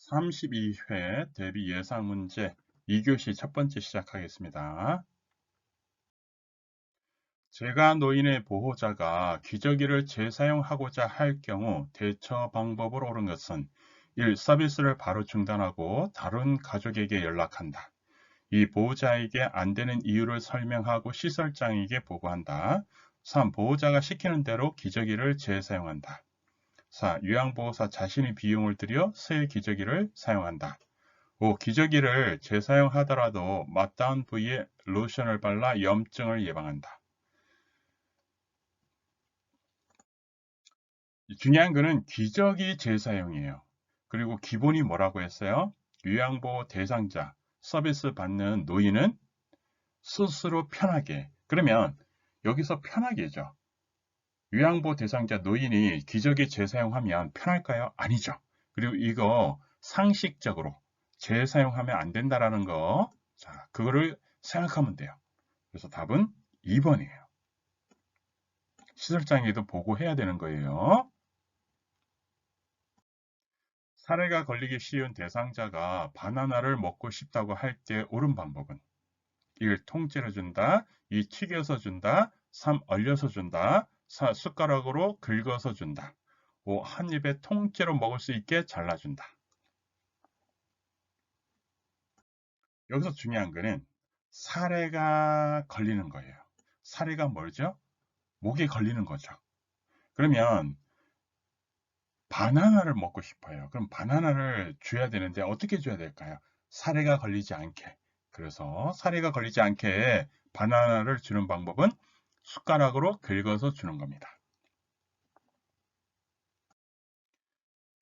32회 대비 예상 문제 2교시 첫 번째 시작하겠습니다. 재가 노인의 보호자가 기저귀를 재사용하고자 할 경우 대처 방법으로 옳은 것은 1. 서비스를 바로 중단하고 다른 가족에게 연락한다. 2. 보호자에게 안 되는 이유를 설명하고 시설장에게 보고한다. 3. 보호자가 시키는 대로 기저귀를 재사용한다. 4. 요양보호사 자신이 비용을 들여 새 기저귀를 사용한다. 5. 기저귀를 재사용하더라도 맞닿은 부위에 로션을 발라 염증을 예방한다. 중요한 거는 기저귀 재사용이에요. 그리고 기본이 뭐라고 했어요? 요양보호 대상자, 서비스 받는 노인은 스스로 편하게. 그러면 여기서 편하게죠. 요양보호 대상자 노인이 기저귀 재사용하면 편할까요? 아니죠. 그리고 이거 상식적으로 재사용하면 안 된다라는 거, 자, 그거를 생각하면 돼요. 그래서 답은 2번이에요. 시설장에도 보고해야 되는 거예요. 사례가 걸리기 쉬운 대상자가 바나나를 먹고 싶다고 할 때 옳은 방법은 1. 통째로 준다. 2. 튀겨서 준다. 3. 얼려서 준다. 4. 숟가락으로 긁어서 준다. 5. 한 입에 통째로 먹을 수 있게 잘라준다. 여기서 중요한 거는 사례가 걸리는 거예요. 사례가 뭐죠? 목에 걸리는 거죠. 그러면 바나나를 먹고 싶어요. 그럼 바나나를 줘야 되는데 어떻게 줘야 될까요? 사례가 걸리지 않게. 그래서 사례가 걸리지 않게 바나나를 주는 방법은 숟가락으로 긁어서 주는 겁니다.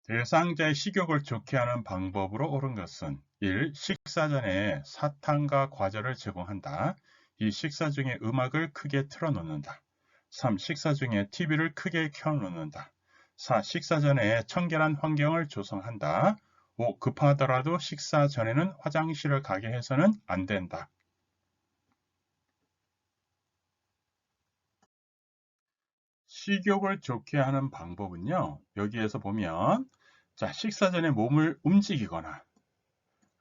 대상자의 식욕을 좋게 하는 방법으로 옳은 것은 1. 식사 전에 사탕과 과자를 제공한다. 2. 식사 중에 음악을 크게 틀어놓는다. 3. 식사 중에 TV를 크게 켜놓는다. 4. 식사 전에 청결한 환경을 조성한다. 5. 급하더라도 식사 전에는 화장실을 가게 해서는 안 된다. 식욕을 좋게 하는 방법은요. 여기에서 보면 자, 식사 전에 몸을 움직이거나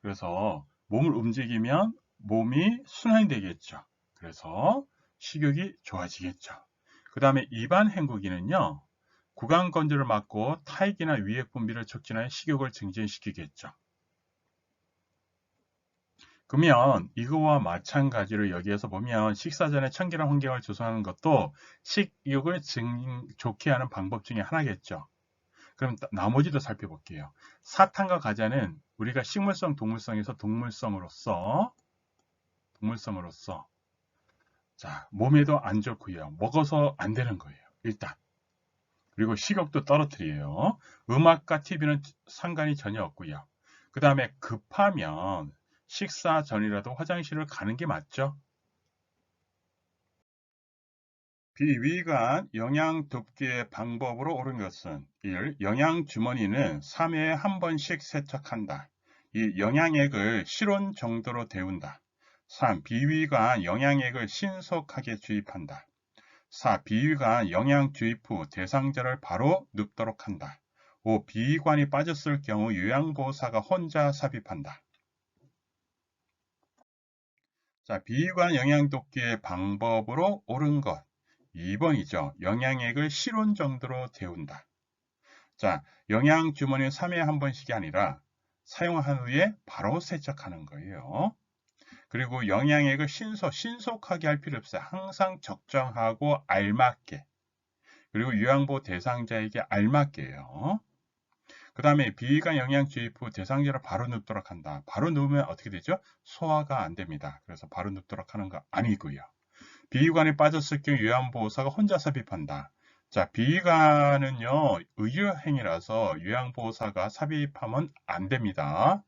그래서 몸을 움직이면 몸이 순환이 되겠죠. 그래서 식욕이 좋아지겠죠. 그 다음에 입안 헹구기는요. 구강 건조를 막고 타액이나 위액 분비를 촉진하여 식욕을 증진시키겠죠. 그러면 이거와 마찬가지로 여기에서 보면 식사 전에 청결한 환경을 조성하는 것도 식욕을 좋게 하는 방법 중에 하나겠죠. 그럼 나머지도 살펴볼게요. 사탕과 과자는 우리가 식물성, 동물성에서 동물성으로서 자, 몸에도 안 좋고요. 먹어서 안 되는 거예요. 일단. 그리고 식욕도 떨어뜨려요. 음악과 TV는 상관이 전혀 없고요. 그 다음에 급하면 식사 전이라도 화장실을 가는 게 맞죠? 비위관 영양 돕기의 방법으로 옳은 것은 1. 영양 주머니는 3회에 한 번씩 세척한다. 2. 영양액을 실온 정도로 데운다. 3. 비위관 영양액을 신속하게 주입한다. 4. 비위관 영양 주입 후 대상자를 바로 눕도록 한다. 5. 비위관이 빠졌을 경우 요양보호사가 혼자 삽입한다. 자, 비위관 영양 돕기의 방법으로 옳은 것. 2번이죠. 영양액을 실온 정도로 데운다. 자, 영양 주머니 3회에 한 번씩이 아니라 사용한 후에 바로 세척하는 거예요. 그리고 영양액을 신속하게 할 필요 없어요. 항상 적정하고 알맞게. 그리고 요양보호 대상자에게 알맞게요. 그 다음에 비위관 영양 주입 후 대상자를 바로 눕도록 한다. 바로 누우면 어떻게 되죠? 소화가 안 됩니다. 그래서 바로 눕도록 하는 거 아니고요. 비위관이 빠졌을 경우 요양보호사가 혼자 삽입한다. 자, 비위관은요, 의료행위라서 요양보호사가 삽입하면 안 됩니다.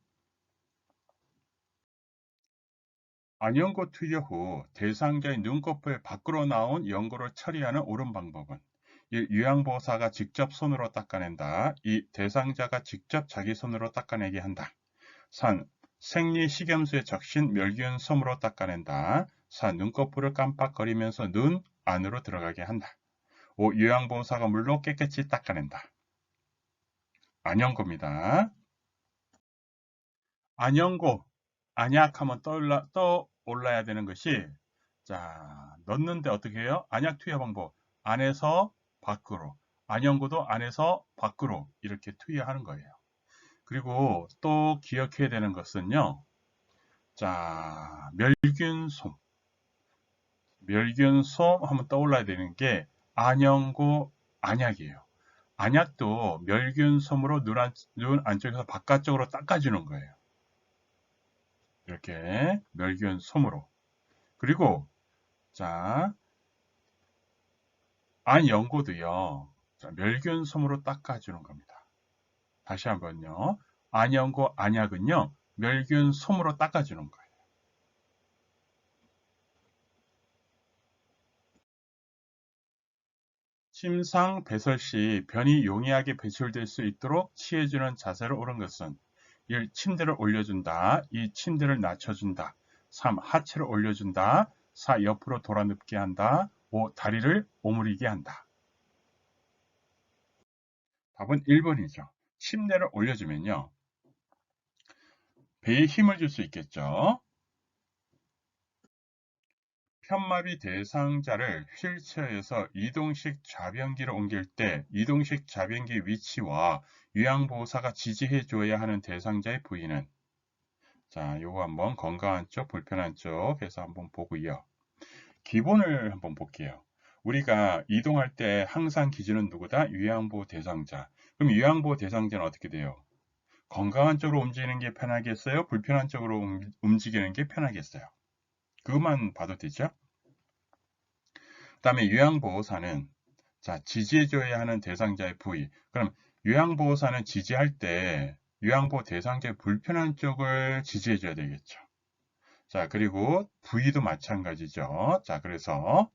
안연고 투여 후 대상자의 눈꺼풀 밖으로 나온 연고를 처리하는 옳은 방법은 1. 요양보호사가 직접 손으로 닦아낸다. 2. 대상자가 직접 자기 손으로 닦아내게 한다. 3. 생리식염수에 적신 멸균 솜으로 닦아낸다. 4. 눈꺼풀을 깜빡거리면서 눈 안으로 들어가게 한다. 5. 요양보호사가 물로 깨끗이 닦아낸다. 안연고입니다. 안연고, 안약하면 떠올라야 되는 것이, 자, 넣는데 어떻게 해요? 안약 투여 방법. 안에서 밖으로. 안연고도 안에서 밖으로 이렇게 투여하는 거예요. 그리고 또 기억해야 되는 것은요. 자, 멸균솜. 멸균솜 하면 떠올라야 되는 게 안연고, 안약이에요. 안약도 멸균솜으로 눈 안쪽에서 바깥쪽으로 닦아주는 거예요. 이렇게 멸균솜으로. 그리고 자, 안연고도요. 자, 멸균솜으로 닦아주는 겁니다. 다시 한번요. 안연고, 안약은요. 멸균솜으로 닦아주는 거예요. 침상 배설 시 변이 용이하게 배출될 수 있도록 취해주는 자세로 옳은 것은 1. 침대를 올려준다. 2. 침대를 낮춰준다. 3. 하체를 올려준다. 4. 옆으로 돌아 눕게 한다. 5. 다리를 오므리게 한다. 답은 1번이죠. 침대를 올려주면요. 배에 힘을 줄 수 있겠죠. 편마비 대상자를 휠체어에서 이동식 좌변기로 옮길 때 이동식 좌변기 위치와 요양보호사가 지지해 줘야 하는 대상자의 부위는, 자, 요거 한번 건강한 쪽, 불편한 쪽 해서 한번 보고요. 기본을 한번 볼게요. 우리가 이동할 때 항상 기준은 누구다? 요양보호 대상자. 그럼 요양보호 대상자는 어떻게 돼요? 건강한 쪽으로 움직이는 게 편하겠어요? 불편한 쪽으로 움직이는 게 편하겠어요? 그것만 봐도 되죠? 그 다음에 요양보호사는, 자, 지지해줘야 하는 대상자의 부위. 그럼 요양보호사는 지지할 때 요양보호 대상자의 불편한 쪽을 지지해줘야 되겠죠. 자, 그리고 부위도 마찬가지죠. 자, 그래서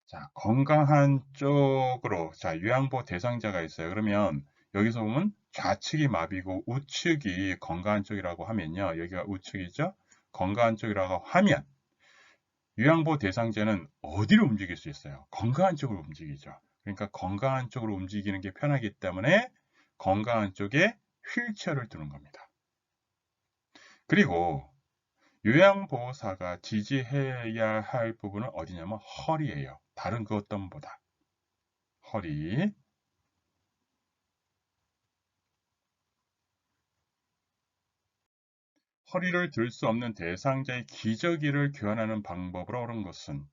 자, 건강한 쪽으로, 자, 요양보호 대상자가 있어요. 그러면 여기서 보면 좌측이 마비고 우측이 건강한 쪽이라고 하면요. 여기가 우측이죠. 건강한 쪽이라고 하면 요양보호 대상자는 어디로 움직일 수 있어요? 건강한 쪽으로 움직이죠. 그러니까 건강한 쪽으로 움직이는 게 편하기 때문에 건강한 쪽에 휠체어를 두는 겁니다. 그리고 요양보호사가 지지해야 할 부분은 어디냐면 허리예요. 다른 그 어떤 보다. 허리. 허리를 들 수 없는 대상자의 기저귀를 교환하는 방법으로 옳은 것은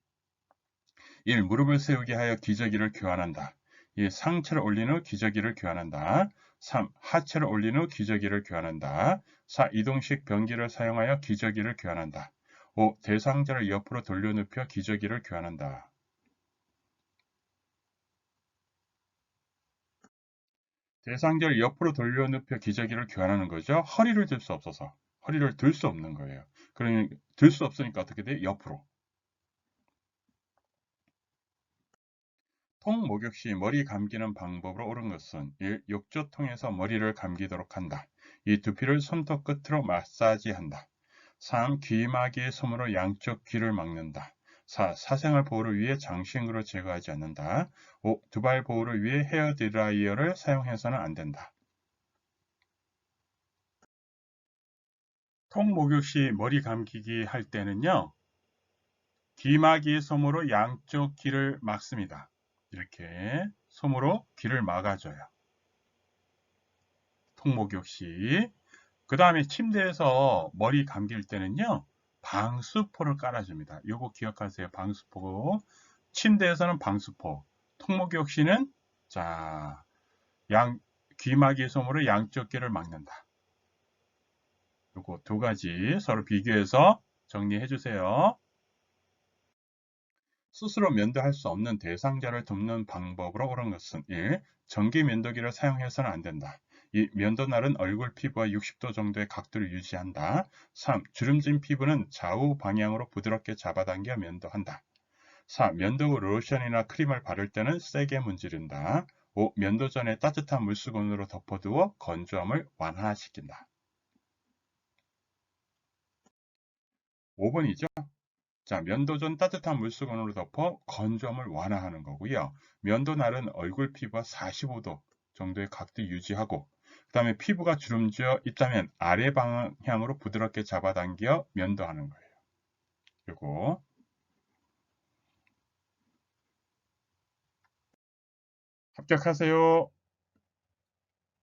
1. 무릎을 세우게 하여 기저귀를 교환한다. 2. 상체를 올린 후 기저귀를 교환한다. 3. 하체를 올린 후 기저귀를 교환한다. 4. 이동식 변기를 사용하여 기저귀를 교환한다. 5. 대상자를 옆으로 돌려눕혀 기저귀를 교환한다. 대상자를 옆으로 돌려눕혀 기저귀를 교환하는 거죠. 허리를 들 수 없어서. 허리를 들 수 없는 거예요. 그러니 들 수 없으니까 어떻게 돼? 옆으로. 통 목욕 시 머리 감기는 방법으로 옳은 것은 1. 욕조통에서 머리를 감기도록 한다. 2. 두피를 손톱 끝으로 마사지한다. 3. 귀마개의 솜으로 양쪽 귀를 막는다. 4. 사생활 보호를 위해 장신구를 제거하지 않는다. 5. 두발 보호를 위해 헤어드라이어를 사용해서는 안 된다. 통 목욕 시 머리 감기기 할 때는요. 귀마개의 솜으로 양쪽 귀를 막습니다. 이렇게 솜으로 귀를 막아줘요. 통목욕 시. 그 다음에 침대에서 머리 감길 때는요. 방수포를 깔아줍니다. 요거 기억하세요. 방수포. 침대에서는 방수포. 통목욕 시는 자, 귀마개 솜으로 양쪽 귀를 막는다. 요거 두 가지 서로 비교해서 정리해 주세요. 스스로 면도할 수 없는 대상자를 돕는 방법으로 옳은 것은 1. 전기 면도기를 사용해서는 안 된다. 2. 면도날은 얼굴 피부와 60도 정도의 각도를 유지한다. 3. 주름진 피부는 좌우 방향으로 부드럽게 잡아당겨 면도한다. 4. 면도 후 로션이나 크림을 바를 때는 세게 문지른다. 5. 면도 전에 따뜻한 물수건으로 덮어두어 건조함을 완화시킨다. 5번이죠. 자, 면도 전 따뜻한 물수건으로 덮어 건조함을 완화하는 거고요. 면도날은 얼굴 피부와 45도 정도의 각도 유지하고 그 다음에 피부가 주름지어 있다면 아래 방향으로 부드럽게 잡아당겨 면도하는 거예요. 그리고 합격하세요.